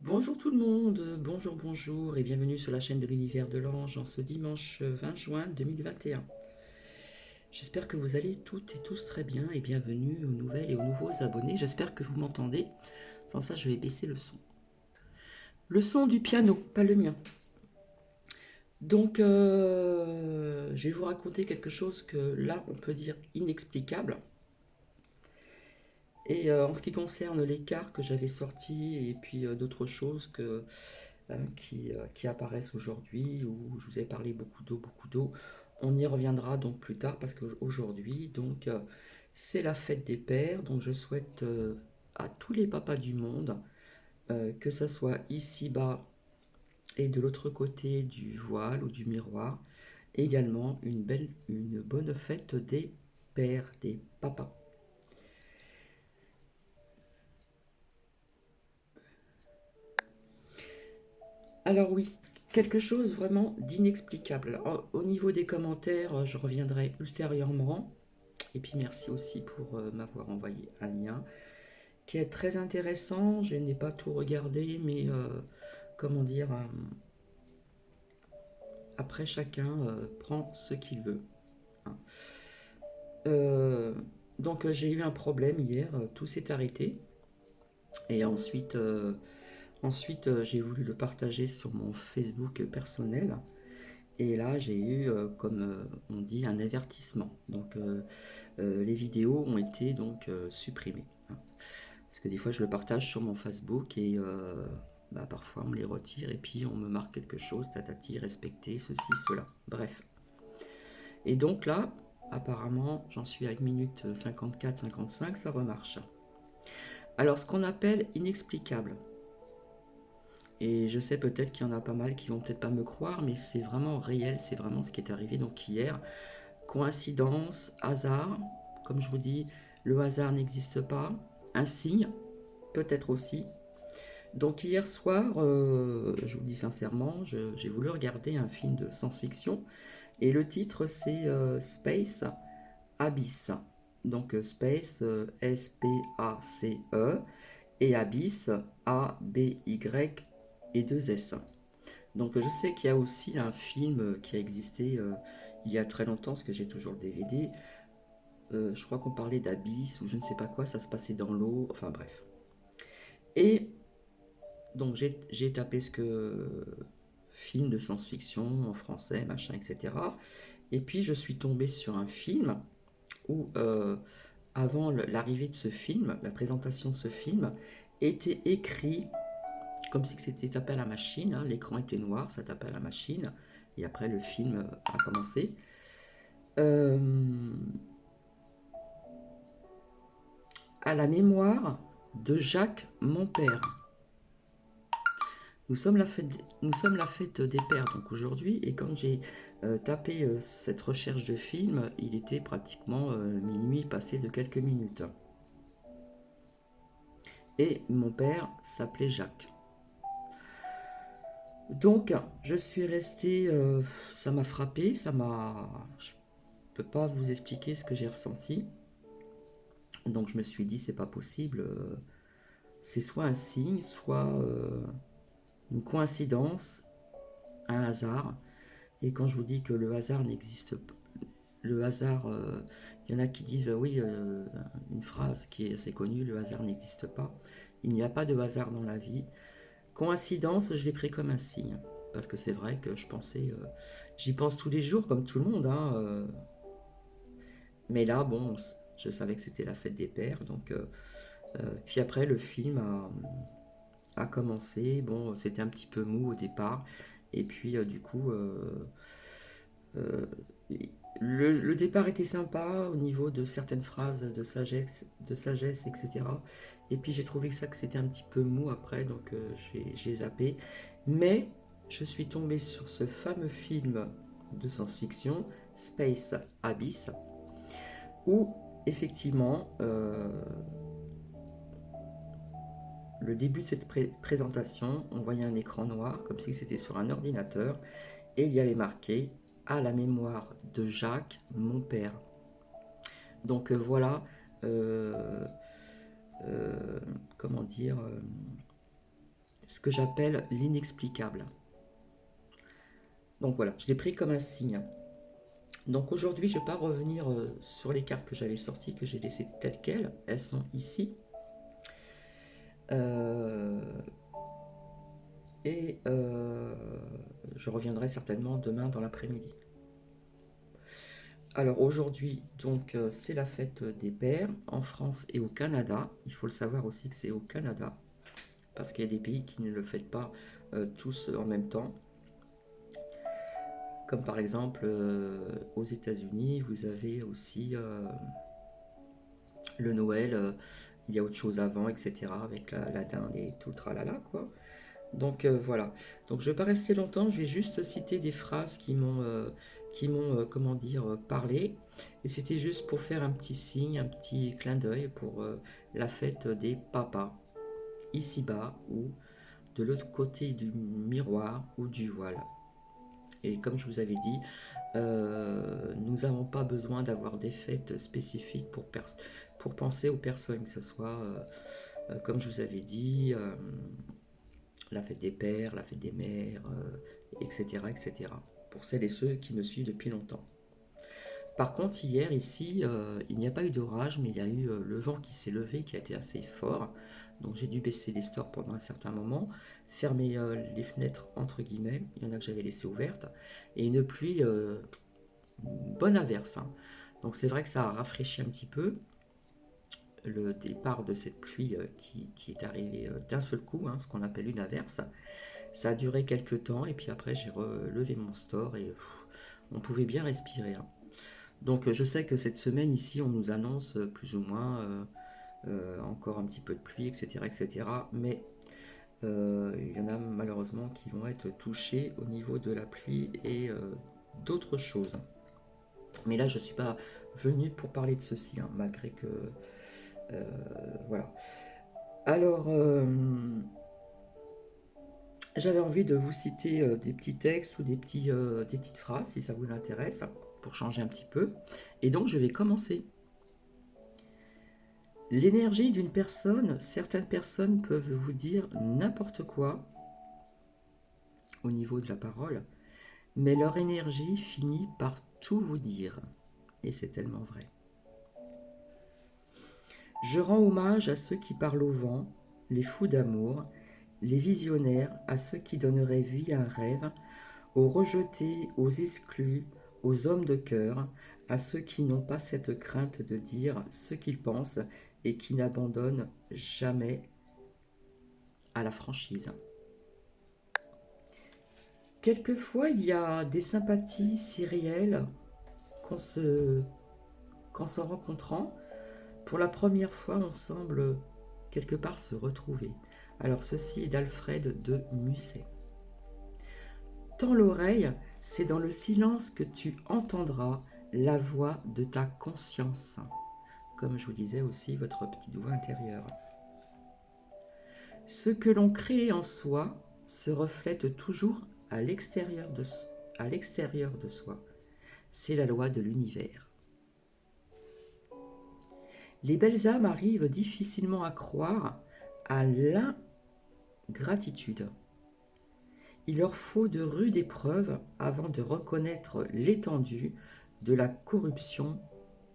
Bonjour tout le monde, bonjour et bienvenue sur la chaîne de l'univers de l'ange en ce dimanche 20 juin 2021. J'espère que vous allez toutes et tous très bien et bienvenue aux nouvelles et aux nouveaux abonnés. J'espère que vous m'entendez. Sans ça, je vais baisser le son. Le son du piano, pas le mien. Donc, je vais vous raconter quelque chose que là, on peut dire inexplicable. Et en ce qui concerne l'écart que j'avais sorti et puis d'autres choses qui apparaissent aujourd'hui, où je vous ai parlé beaucoup d'eau. On y reviendra donc plus tard parce qu'aujourd'hui, donc, c'est la fête des pères. Donc, je souhaite à tous les papas du monde, que ça soit ici-bas et de l'autre côté du voile ou du miroir, également une bonne fête des pères, des papas. Alors oui, quelque chose vraiment d'inexplicable. Au niveau des commentaires, je reviendrai ultérieurement. Et puis merci aussi pour m'avoir envoyé un lien qui est très intéressant. Je n'ai pas tout regardé, mais comment dire, après chacun prend ce qu'il veut, hein. Euh, donc j'ai eu un problème hier, tout s'est arrêté. Et ensuite j'ai voulu le partager sur mon Facebook personnel. Et là, j'ai eu, comme on dit, un avertissement. Donc, les vidéos ont été donc supprimées, hein. Parce que des fois, je le partage sur mon Facebook et bah, parfois on me les retire et puis on me marque quelque chose, tatati, respecter, ceci, cela. Bref. Et donc là, apparemment, j'en suis à 1 minute 54-55, ça remarche. Alors, ce qu'on appelle inexplicable. Et je sais peut-être qu'il y en a pas mal qui vont peut-être pas me croire, mais c'est vraiment réel, c'est vraiment ce qui est arrivé donc hier. Coïncidence, hasard, comme je vous dis, le hasard n'existe pas. Un signe, peut-être aussi. Donc hier soir, je vous dis sincèrement, j'ai voulu regarder un film de science-fiction et le titre c'est Space Abyss. Donc Space, S-P-A-C-E et Abyss, A-B-Y et 2 S. Donc je sais qu'il y a aussi un film qui a existé il y a très longtemps, parce que j'ai toujours le DVD. Je crois qu'on parlait d'abysse ou je ne sais pas quoi, ça se passait dans l'eau, enfin bref. Et donc j'ai tapé ce que film de science-fiction en français, machin, etc. Et puis je suis tombé sur un film où, avant l'arrivée de ce film, la présentation de ce film, était écrit comme si c'était tapé à la machine, hein. L'écran était noir, ça tapait à la machine, et après le film a commencé. Euh, à la mémoire de Jacques, mon père. Nous sommes la fête des pères donc aujourd'hui, et quand j'ai tapé cette recherche de film, il était pratiquement minuit passé de quelques minutes. Et mon père s'appelait Jacques. Donc je suis resté, ça m'a frappé, je peux pas vous expliquer ce que j'ai ressenti. Donc je me suis dit c'est pas possible, c'est soit un signe, soit une coïncidence, un hasard. Et quand je vous dis que le hasard n'existe pas, le hasard, il y en a qui disent oui, une phrase qui est assez connue, le hasard n'existe pas. Il n'y a pas de hasard dans la vie. Coïncidence, je l'ai pris comme un signe. Parce que c'est vrai que je pensais, j'y pense tous les jours comme tout le monde, hein, mais là, bon, je savais que c'était la fête des pères. Donc, puis après, le film a commencé. Bon, c'était un petit peu mou au départ. Et puis, du coup, euh, le départ était sympa au niveau de certaines phrases de sagesse, etc. Et puis j'ai trouvé que c'était un petit peu mou après, donc j'ai zappé. Mais je suis tombée sur ce fameux film de science-fiction, Space Abyss, où effectivement le début de cette présentation, on voyait un écran noir, comme si c'était sur un ordinateur, et il y avait marqué à la mémoire de Jacques, mon père. Donc voilà, euh, comment dire, ce que j'appelle l'inexplicable. Donc voilà, je l'ai pris comme un signe. Donc aujourd'hui, je ne vais pas revenir sur les cartes que j'avais sorties, que j'ai laissées telles quelles. Elles sont ici. Euh, et je reviendrai certainement demain dans l'après-midi. Alors aujourd'hui, donc c'est la fête des pères en France et au Canada. Il faut le savoir aussi que c'est au Canada, parce qu'il y a des pays qui ne le fêtent pas tous en même temps. Comme par exemple aux États-Unis, vous avez aussi le Noël, il y a autre chose avant, etc. Avec la dinde et tout le tralala, quoi. Donc voilà. Donc je ne vais pas rester longtemps, je vais juste citer des phrases qui m'ont comment dire, parlé. Et c'était juste pour faire un petit signe, un petit clin d'œil pour la fête des papas, ici-bas ou de l'autre côté du miroir ou du voile. Et comme je vous avais dit, nous n'avons pas besoin d'avoir des fêtes spécifiques pour penser aux personnes, que ce soit, comme je vous avais dit, la fête des pères, la fête des mères, etc., etc. Pour celles et ceux qui me suivent depuis longtemps. Par contre, hier, ici, il n'y a pas eu d'orage, mais il y a eu le vent qui s'est levé, qui a été assez fort. Donc j'ai dû baisser les stores pendant un certain moment, fermer les fenêtres, entre guillemets, il y en a que j'avais laissées ouvertes, et une pluie, bonne averse, hein. Donc c'est vrai que ça a rafraîchi un petit peu le départ de cette pluie qui est arrivée d'un seul coup, hein, ce qu'on appelle une averse. Ça a duré quelques temps et puis après j'ai relevé mon store et on pouvait bien respirer, hein. Donc je sais que cette semaine ici on nous annonce plus ou moins encore un petit peu de pluie, etc. etc. Mais il y en a malheureusement qui vont être touchés au niveau de la pluie et d'autres choses. Mais là je ne suis pas venu pour parler de ceci, hein, malgré que... voilà. Alors... j'avais envie de vous citer des petits textes ou des petites phrases, si ça vous intéresse, pour changer un petit peu. Et donc, je vais commencer. L'énergie d'une personne, certaines personnes peuvent vous dire n'importe quoi au niveau de la parole, mais leur énergie finit par tout vous dire. Et c'est tellement vrai. Je rends hommage à ceux qui parlent au vent, les fous d'amour, les visionnaires, à ceux qui donneraient vie à un rêve, aux rejetés, aux exclus, aux hommes de cœur, à ceux qui n'ont pas cette crainte de dire ce qu'ils pensent et qui n'abandonnent jamais à la franchise. Quelquefois, il y a des sympathies si réelles qu'en se rencontrant, pour la première fois, on semble quelque part se retrouver. Alors ceci est d'Alfred de Musset. Tends l'oreille, c'est dans le silence que tu entendras la voix de ta conscience. Comme je vous disais aussi, votre petite voix intérieure. Ce que l'on crée en soi se reflète toujours à l'extérieur de soi. C'est la loi de l'univers. Les belles âmes arrivent difficilement à croire à l'ingratitude. Il leur faut de rudes épreuves avant de reconnaître l'étendue de la corruption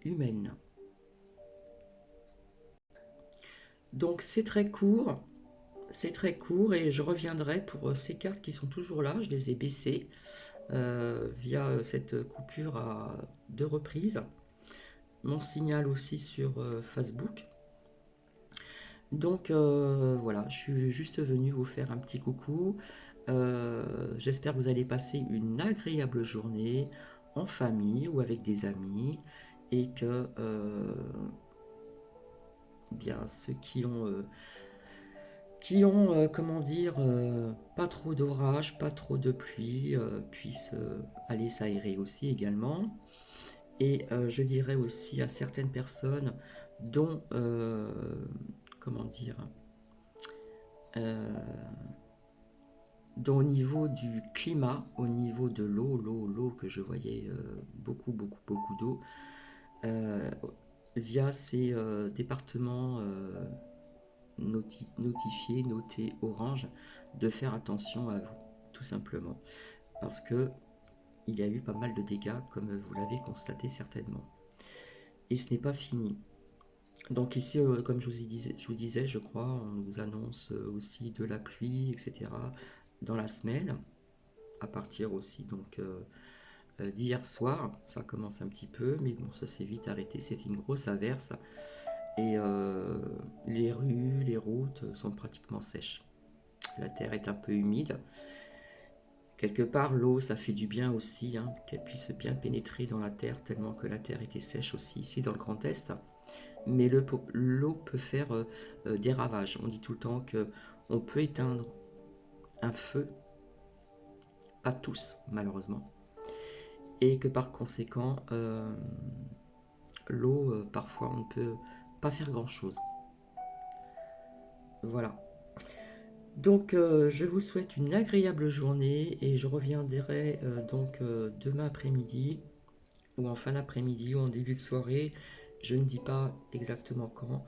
humaine. Donc c'est très court et je reviendrai pour ces cartes qui sont toujours là. Je les ai baissées via cette coupure à 2 reprises. Mon signal aussi sur Facebook. Donc voilà, je suis juste venu vous faire un petit coucou. J'espère que vous allez passer une agréable journée en famille ou avec des amis et que bien ceux qui ont comment dire, pas trop d'orage, pas trop de pluie, puissent aller s'aérer aussi également. Et je dirais aussi à certaines personnes dont, comment dire, euh, dont au niveau du climat, au niveau de l'eau que je voyais beaucoup d'eau, euh, via ces départements notifié, noté orange, de faire attention à vous, tout simplement. Parce que il y a eu pas mal de dégâts, comme vous l'avez constaté certainement. Et ce n'est pas fini. Donc ici, comme je vous disais, je crois, on nous annonce aussi de la pluie, etc. dans la semaine, à partir aussi donc d'hier soir. Ça commence un petit peu, mais bon, ça s'est vite arrêté. C'est une grosse averse et les rues, les routes sont pratiquement sèches. La terre est un peu humide. Quelque part, l'eau, ça fait du bien aussi, hein, qu'elle puisse bien pénétrer dans la terre, tellement que la terre était sèche aussi ici dans le Grand Est. Mais l'eau peut faire des ravages. On dit tout le temps que on peut éteindre un feu, pas tous malheureusement, et que par conséquent, l'eau, parfois on ne peut pas faire grand-chose. Voilà. Donc je vous souhaite une agréable journée et je reviendrai donc demain après-midi ou en fin d'après-midi ou en début de soirée, je ne dis pas exactement quand,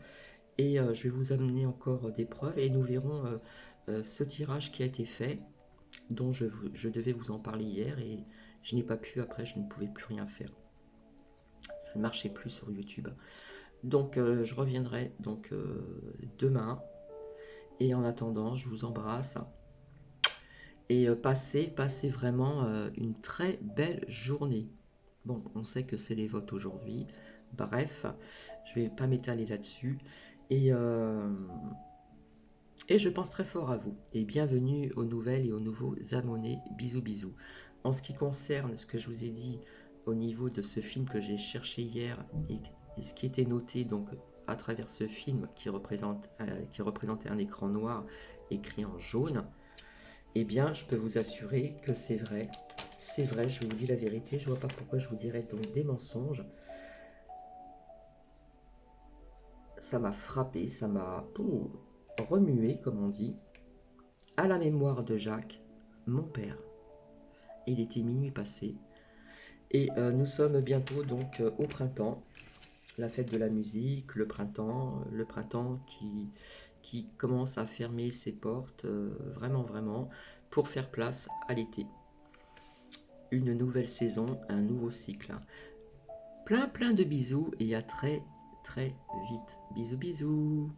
et je vais vous amener encore des preuves et nous verrons ce tirage qui a été fait, dont je devais vous en parler hier et je n'ai pas pu, après je ne pouvais plus rien faire. Ça ne marchait plus sur YouTube. Donc je reviendrai donc demain et en attendant, je vous embrasse et passez vraiment une très belle journée. Bon, on sait que c'est les votes aujourd'hui. Bref, je ne vais pas m'étaler là-dessus. Et, euh, et je pense très fort à vous. Et bienvenue aux nouvelles et aux nouveaux abonnés. Bisous, bisous. En ce qui concerne ce que je vous ai dit au niveau de ce film que j'ai cherché hier et ce qui était noté donc à travers ce film qui représentait un écran noir écrit en jaune, eh bien, je peux vous assurer que c'est vrai. C'est vrai, je vous dis la vérité. Je vois pas pourquoi je vous dirais donc des mensonges. Ça m'a frappé, ça m'a remué, comme on dit, à la mémoire de Jacques, mon père. Il était minuit passé. Et nous sommes bientôt donc au printemps, la fête de la musique, le printemps qui commence à fermer ses portes, vraiment, vraiment, pour faire place à l'été. Une nouvelle saison, un nouveau cycle. Plein de bisous et à très vite. Bisous bisous.